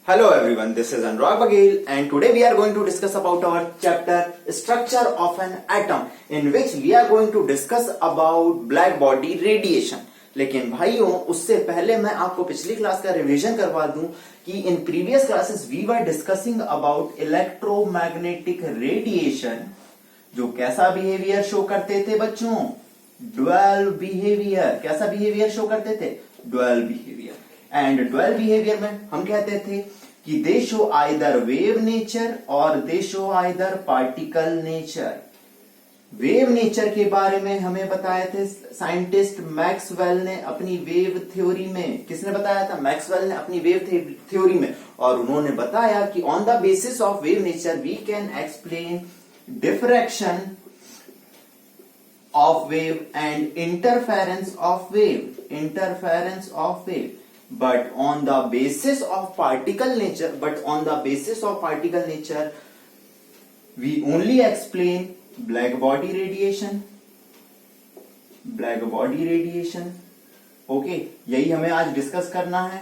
Hello everyone, this is Anurag Bagel and today we are going to discuss about our chapter Structure of an Atom in which we are going to discuss about black body radiation. लेकिन भाइयों उससे पहले मैं आपको पिछली class का revision करवा दूं कि in previous classes we were discussing about electromagnetic radiation जो कैसा बिहेवियर शो करते थे बच्चों, ड्वेल बिहेवियर। कैसा बिहेवियर शो करते थे? Dual behaviour. And dual behaviour में हम कहते थे कि they show either wave nature और they show either particle nature. Wave nature के बारे में हमें बताए थे साइंटिस्ट मैक्सवेल ने अपनी वेव थ्योरी में। किसने बताया था? मैक्सवेल ने अपनी वेव थ्योरी में। और उन्होंने बताया कि on the basis of wave nature we can explain diffraction of wave and interference of wave, but on the basis of particle nature we only explain black body radiation. Okay, यही हमें आज discuss करना है।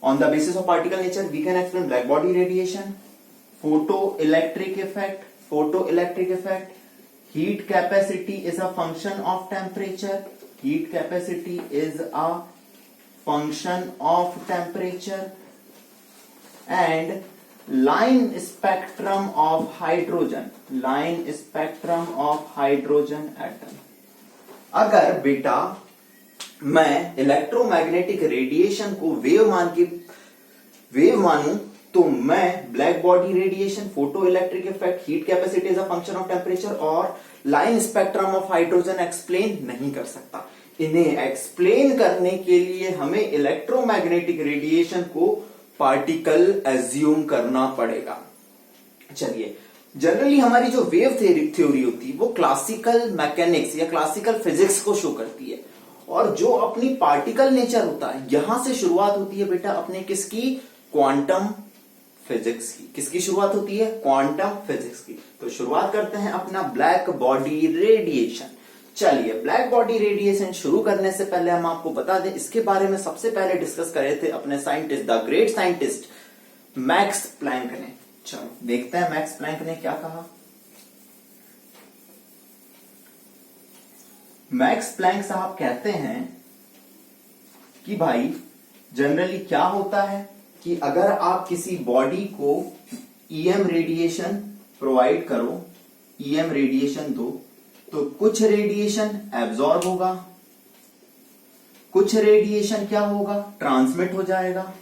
on the basis of particle nature we can explain black body radiation, photoelectric effect. Heat capacity is a function of temperature. And line spectrum of hydrogen atom. अगर बेटा मैं electromagnetic radiation को wave मानूं तो मैं black body radiation, photo electric effect, heat capacity is a function of temperature और line spectrum of hydrogen explain नहीं कर सकता। इन्हें एक्सप्लेन करने के लिए हमें इलेक्ट्रोमैग्नेटिक रेडिएशन को पार्टिकल एज्यूम करना पड़ेगा। चलिए, जनरली हमारी जो वेव थ्योरी होती है वो क्लासिकल मैकेनिक्स या क्लासिकल फिजिक्स को शो करती है, और जो अपनी पार्टिकल नेचर होता है यहां से शुरुआत होती है बेटा अपने किसकी? क्वांटम फिजिक्स की। किसकी शुरुआत होती है? क्वांटम फिजिक्स की। तो शुरुआत करते हैं अपना ब्लैक बॉडी रेडिएशन। चलिए, ब्लैक बॉडी रेडिएशन शुरू करने से पहले हम आपको बता दें, इसके बारे में सबसे पहले डिस्कस करे थे अपने scientist, the great scientist Max Planck ने। चलो देखते हैं मैक्स प्लैंक ने क्या कहा। मैक्स प्लैंक साहब कहते हैं कि भाई जनरली क्या होता है कि अगर आप किसी बॉडी को ईएम रेडिएशन प्रोवाइड करो, ईएम रेडिएशन दो, तो कुछ रेडिएशन एब्जॉर्ब होगा, कुछ रेडिएशन क्या होगा? ट्रांसमिट हो जाएगा,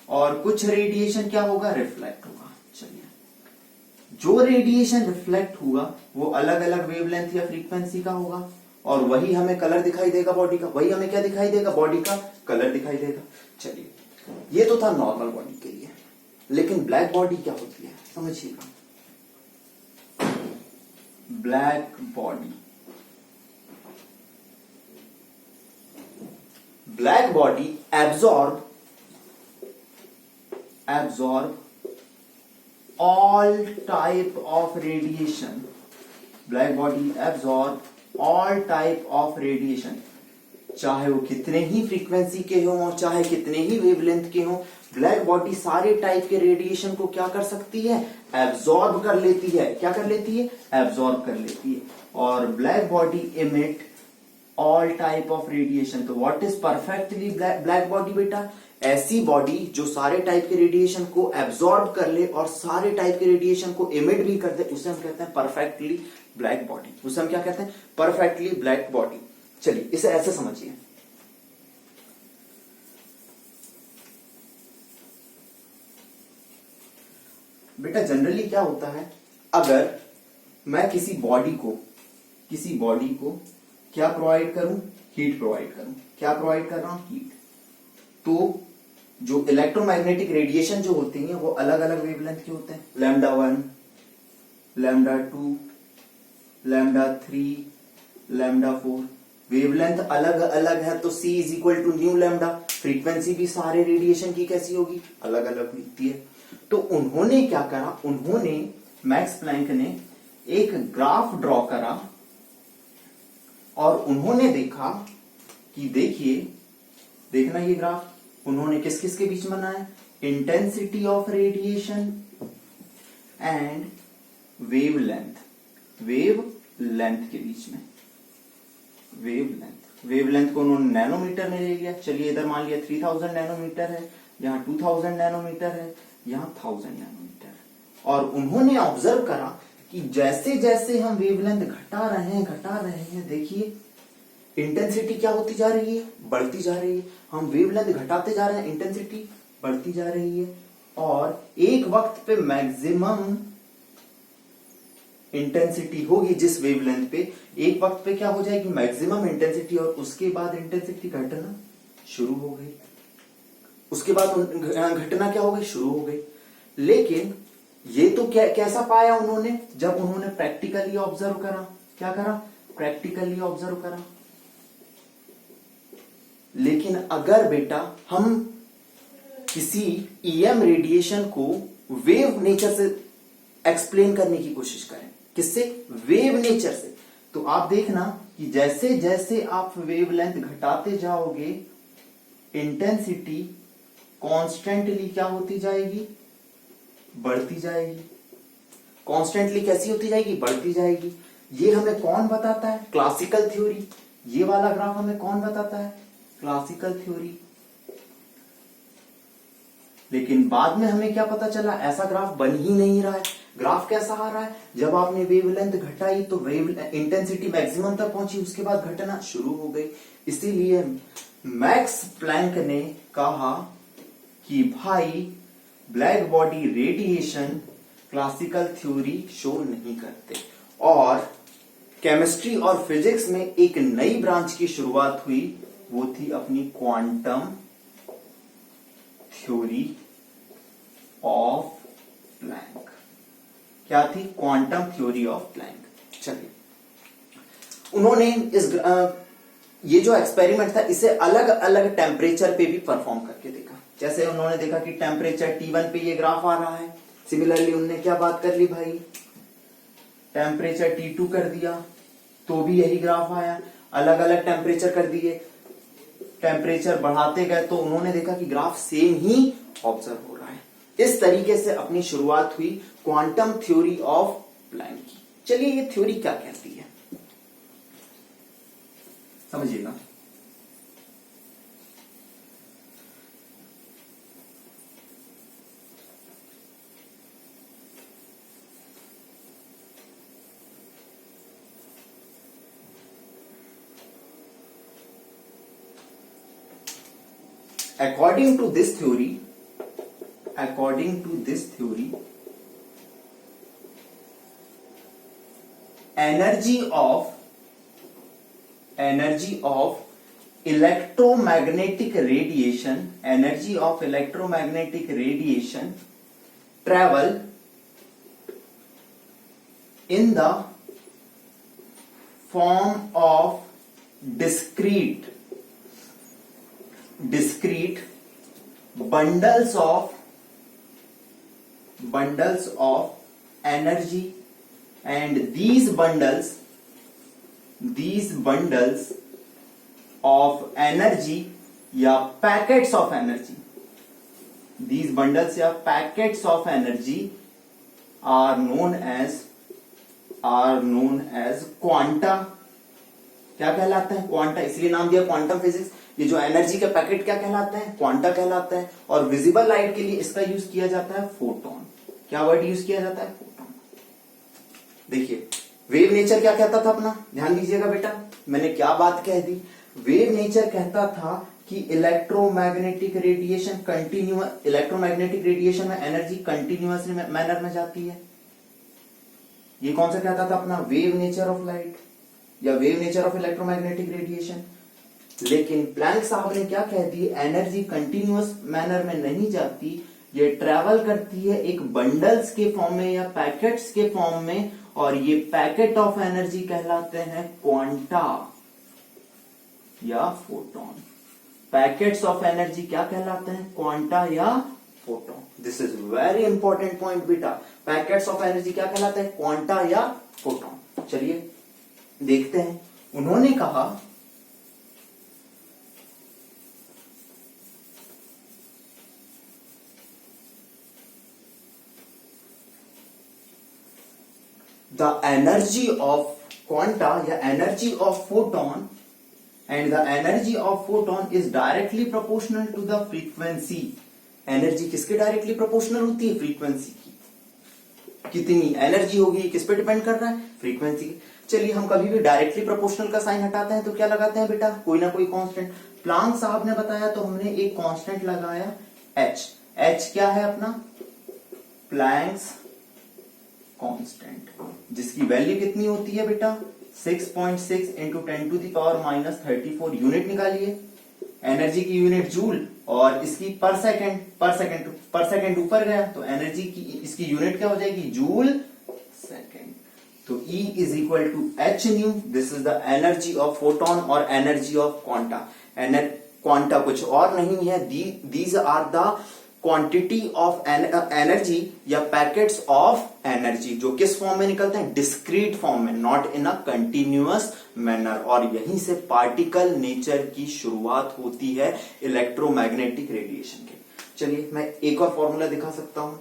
और कुछ रेडिएशन क्या होगा? रिफ्लेक्ट होगा। चलिए, जो रेडिएशन रिफ्लेक्ट हुआ वो अलग अलग वेवलेंथ या फ्रीक्वेंसी का होगा, और वही हमें कलर दिखाई देगा बॉडी का। वही हमें क्या दिखाई देगा? बॉडी का कलर दिखाई देगा। चलिए, ये तो था नॉर्मल बॉडी के लिए, लेकिन ब्लैक बॉडी क्या होती है समझिएगा। Black body absorb all type of radiation. Black body absorb all type of radiation, चाहे वो कितने ही फ्रीक्वेंसी के हो, चाहे कितने ही वेवलेंथ के हो, ब्लैक बॉडी सारे टाइप के रेडिएशन को क्या कर सकती है? एब्जॉर्ब कर लेती है। क्या कर लेती है? एब्जॉर्ब कर लेती है। और black body emit all type of radiation. तो what is perfectly black body बेटा? ऐसी बॉडी जो सारे टाइप के रेडिएशन को एब्जॉर्ब कर ले और सारे टाइप के रेडिएशन को इमिट भी कर दे, उसे हम कहते हैं परफेक्टली ब्लैक बॉडी। उसे हम क्या कहते हैं? Perfectly black body. चलिए, इसे ऐसे समझिए। बेटा जनरली क्या होता है, अगर मैं किसी बॉडी को क्या प्रोवाइड करूं? हीट प्रोवाइड करूं। क्या प्रोवाइड कर रहा हूं? हीट। तो जो इलेक्ट्रोमैग्नेटिक रेडिएशन जो होती हैं वो अलग अलग वेवलेंथ के होते हैं। λ1, λ2, λ3, λ4। वेवलेंथ अलग अलग है तो C is equal to nu lambda. Frequency भी सारे रेडिएशन की कैसी होगी? अलग अलग होती है। तो उन्होंने क्या करा? उन्होंने मैक्स प्लैंक ने एक ग्राफ ड्रॉ करा और उन्होंने देखा कि देखिए, देखना ये ग्राफ, उन्होंने किस किस के बीच में बनाया, intensity of radiation and wavelength के बीच में। वेवलेंथ को उन्होंने नैनोमीटर में ले लिया। चलिए इधर मान लिया 3000 नैनोमीटर है, यहाँ 2000 नैनोमीटर है, यहाँ 1000 नैनोमीटर है। और उन्होंने ऑब्जर्व करा कि जैसे जैसे हम वेवलेंथ घटा रहे हैं, देखिए इंटेंसिटी क्या होती जा रही है, बढ़ती जा रही है। हम वेवलेंथ घटाते जा रहे हैं, इंटेंसिटी बढ़ती जा रही है। और एक वक्त पे मैक्सिमम इंटेंसिटी होगी जिस वेवलेंथ पे, एक वक्त पे क्या हो जाएगी, मैक्सिमम इंटेंसिटी, और उसके बाद इंटेंसिटी घटना शुरू हो गई। उसके बाद घटना क्या हो गई, शुरू हो गई। लेकिन ये तो कैसा पाया उन्होंने, जब उन्होंने प्रैक्टिकली ऑब्जर्व करा। क्या करा, प्रैक्टिकली ऑब्जर्व करा। लेकिन अगर बेटा हम किसी ईएम रेडिएशन को वेव नेचर से एक्सप्लेन करने की कोशिश करें, किससे, वेव नेचर से, तो आप देखना कि जैसे जैसे आप वेवलेंथ घटाते जाओगे, इंटेंसिटी कॉन्स्टेंटली क्या होती जाएगी, बढ़ती जाएगी। कॉन्स्टेंटली कैसी होती जाएगी, बढ़ती जाएगी। ये हमें कौन बताता है, क्लासिकल थ्योरी। ये वाला ग्राफ हमें कौन बताता है, क्लासिकल थ्योरी। लेकिन बाद में हमें क्या पता चला, ऐसा ग्राफ बन ही नहीं रहा है। ग्राफ कैसा आ रहा है, जब आपने वेवलेंथ घटाई तो इंटेंसिटी मैक्सिमम तक पहुंची, उसके बाद घटना शुरू हो गई। इसीलिए मैक्स प्लैंक ने कहा कि भाई black body radiation classical theory show नहीं करते। और केमिस्ट्री और फिजिक्स में एक नई ब्रांच की शुरुआत हुई, वो थी अपनी क्वांटम थ्योरी ऑफ प्लैंक। क्या थी, क्वांटम थ्योरी ऑफ प्लैंक। चलिए उन्होंने ये जो एक्सपेरिमेंट था इसे अलग अलग टेम्परेचर पे भी परफॉर्म करके देखा। जैसे उन्होंने देखा कि टेम्परेचर T1 पे ये ग्राफ आ रहा है, सिमिलरली उन्होंने क्या बात कर ली भाई, टेम्परेचर T2 कर दिया तो भी यही ग्राफ आया। अलग अलग टेम्परेचर कर दिए, टेम्परेचर बढ़ाते गए तो उन्होंने देखा कि ग्राफ सेम ही ऑब्जर्व हो रहा है। इस तरीके से अपनी शुरुआत हुई क्वांटम थ्योरी ऑफ प्लैंक की। चलिए ये थ्योरी क्या कहती है, समझिएगा। According to this theory, energy of electromagnetic radiation travel in the form of discrete bundles of energy, and these bundles of energy या packets of energy, these bundles या packets of energy are known as quanta. क्या कहलाते हैं, quanta. इसलिए नाम दिया quantum physics. ये जो एनर्जी के पैकेट क्या कहलाते हैं, क्वांटा कहलाते हैं। और विजिबल लाइट के लिए इसका यूज किया जाता है फोटोन। क्या वर्ड यूज किया जाता है, फोटोन। देखिए वेव नेचर क्या कहता था अपना, ध्यान दीजिएगा बेटा, मैंने क्या बात कह दी। वेव नेचर कहता था कि इलेक्ट्रोमैग्नेटिक रेडिएशन में एनर्जी कंटिन्यूअस मैनर में जाती है। ये कौन सा कहता था अपना, वेव नेचर ऑफ लाइट या wave nature of electromagnetic radiation. लेकिन प्लैंक साहब ने क्या कह दी, एनर्जी कंटिन्यूअस मैनर में नहीं जाती, ये ट्रेवल करती है एक बंडल्स के फॉर्म में या पैकेट्स के फॉर्म में, और ये पैकेट ऑफ एनर्जी कहलाते हैं क्वांटा या फोटोन। पैकेट्स ऑफ एनर्जी क्या कहलाते हैं, क्वांटा या photon. This is very important point बेटा। पैकेट्स ऑफ एनर्जी क्या कहलाते हैं, क्वांटा या फोटोन। चलिए देखते हैं। उन्होंने कहा द एनर्जी ऑफ क्वांटा या energy of photon and the energy of photon is directly proportional to the frequency. Energy किसके डायरेक्टली प्रोपोर्शनल होती है? फ्रीक्वेंसी की। कितनी एनर्जी होगी किस पे डिपेंड कर रहा है? फ्रीक्वेंसी की। चलिए हम कभी भी डायरेक्टली प्रोपोर्शनल का साइन हटाते हैं तो क्या लगाते हैं बेटा? कोई ना कोई कांस्टेंट। प्लांक साहब ने बताया तो हमने एक कांस्टेंट लगाया एच। एच क्या है अपना? प्लैंक्स कांस्टेंट, जिसकी वैल्यू कितनी होती है बेटा? 6.6 इंटू 10⁻⁻34 यूनिट निकालिए। एनर्जी की यूनिट जूल और इसकी पर सेकंड ऊपर गया तो एनर्जी की इसकी यूनिट क्या हो जाएगी? Joule second. तो E is equal to h nu. This is the energy of photon और एनर्जी ऑफ क्वांटा। क्वांटा कुछ और नहीं है, these are the quantity of energy या पैकेट्स ऑफ एनर्जी, जो किस फॉर्म में निकलते हैं? डिस्क्रीट फॉर्म में, not in a continuous manner. और यहीं से पार्टिकल नेचर की शुरुआत होती है इलेक्ट्रोमैग्नेटिक रेडिएशन के। चलिए मैं एक और फॉर्मूला दिखा सकता हूं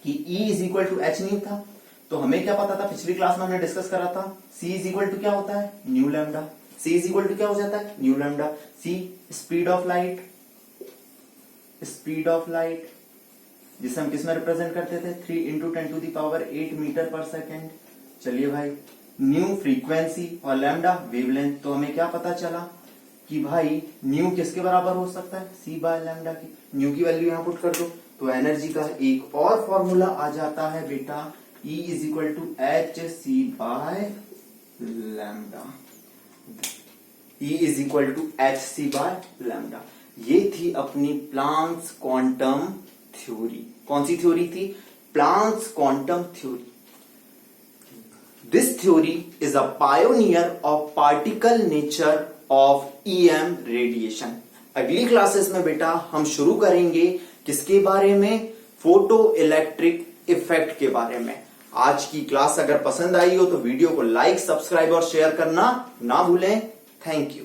कि E is equal to h nu था, तो हमें क्या पता था? पिछली क्लास में हमने डिस्कस करा था C इज इक्वल टू क्या होता है? Nu lambda. C is equal to क्या हो जाता है? Nu lambda. C speed of light, जिसे हम किस में रिप्रेजेंट करते थे? 3 इंटू 10⁸ मीटर पर सेकेंड। चलिए भाई, न्यू फ्रीक्वेंसी और लैम्डा वेवलेंथ। तो हमें क्या पता चला कि भाई न्यू किसके बराबर हो सकता है? C बाय लैम्डा की। न्यू की वैल्यू यहां पुट कर दो तो एनर्जी का एक और फॉर्मूला आ जाता है बेटा, E is equal to h c by lambda. E is equal to h c by lambda. ये थी अपनी प्लांक्स क्वांटम थ्योरी। कौन सी थ्योरी थी? Planck's quantum theory. This theory is a pioneer of particle nature of EM radiation. अगली classes में बेटा हम शुरू करेंगे किसके बारे में? फोटो इलेक्ट्रिक इफेक्ट के बारे में। आज की क्लास अगर पसंद आई हो तो वीडियो को लाइक, सब्सक्राइब और शेयर करना ना भूलें। Thank you.